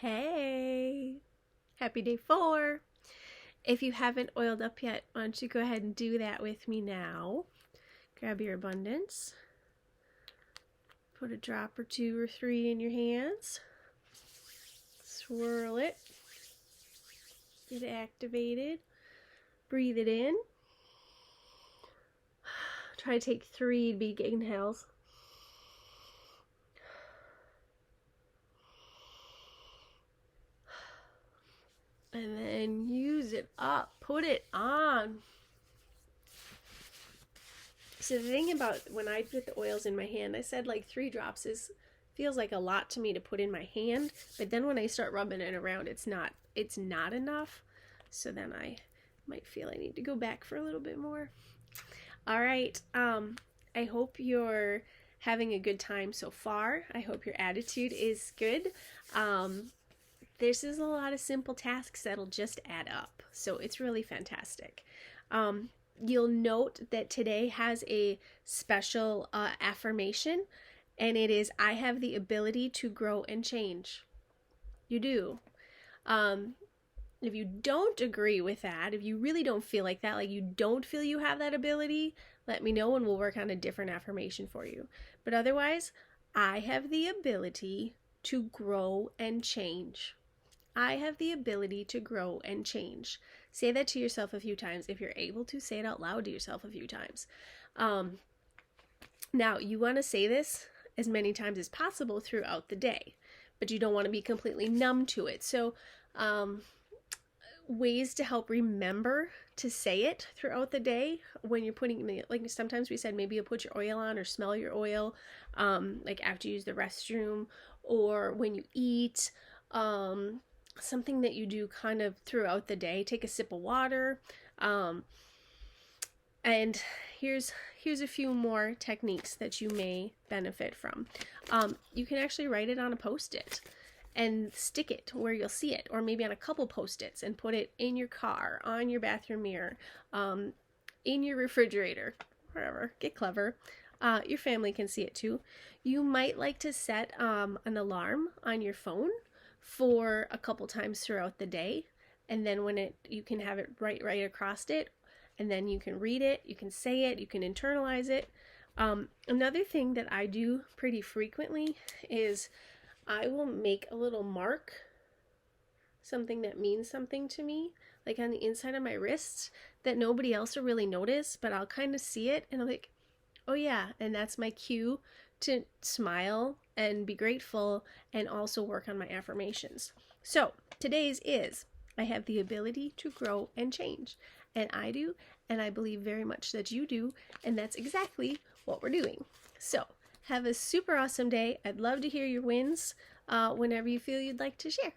Hey, happy day 4. If you haven't oiled up yet, why don't you go ahead and do that with me now. Grab your abundance. Put a drop or 2 or 3 in your hands. Swirl it. Get activated. Breathe it in. Try to take 3 big inhales. And then use it up. Put it on. So the thing about when I put the oils in my hand, I said like 3 drops feels like a lot to me to put in my hand. But then when I start rubbing it around, it's not enough. So then I might feel I need to go back for a little bit more. All right. I hope you're having a good time so far. I hope your attitude is good. This is a lot of simple tasks that'll just add up. So it's really fantastic. You'll note that today has a special affirmation, and it is, I have the ability to grow and change. You do. If you don't agree with that, if you really don't feel like that, like you don't feel you have that ability, let me know and we'll work on a different affirmation for you. But otherwise, I have the ability to grow and change. I have the ability to grow and change. Say that to yourself a few times. If you're able to, say it out loud to yourself a few times. Now, you want to say this as many times as possible throughout the day, but you don't want to be completely numb to it. So, ways to help remember to say it throughout the day when you're putting, like sometimes we said maybe you'll put your oil on or smell your oil, like after you use the restroom or when you eat, something that you do kind of throughout the day. Take a sip of water. And here's a few more techniques that you may benefit from. You can actually write it on a Post-it and stick it where you'll see it, or maybe on a couple Post-its and put it in your car, on your bathroom mirror, in your refrigerator, wherever. Get clever. Your family can see it too. You might like to set an alarm on your phone for a couple times throughout the day, and then you can have it right across it, and then you can read it, you can say it, you can internalize it. Another thing that I do pretty frequently is I will make a little mark, something that means something to me, like on the inside of my wrists, that nobody else will really notice, but I'll kind of see it and I'm like, oh yeah, and that's my cue to smile and be grateful and also work on my affirmations. So today's is, I have the ability to grow and change. And I do, and I believe very much that you do, and that's exactly what we're doing. So have a super awesome day. I'd love to hear your wins whenever you feel you'd like to share.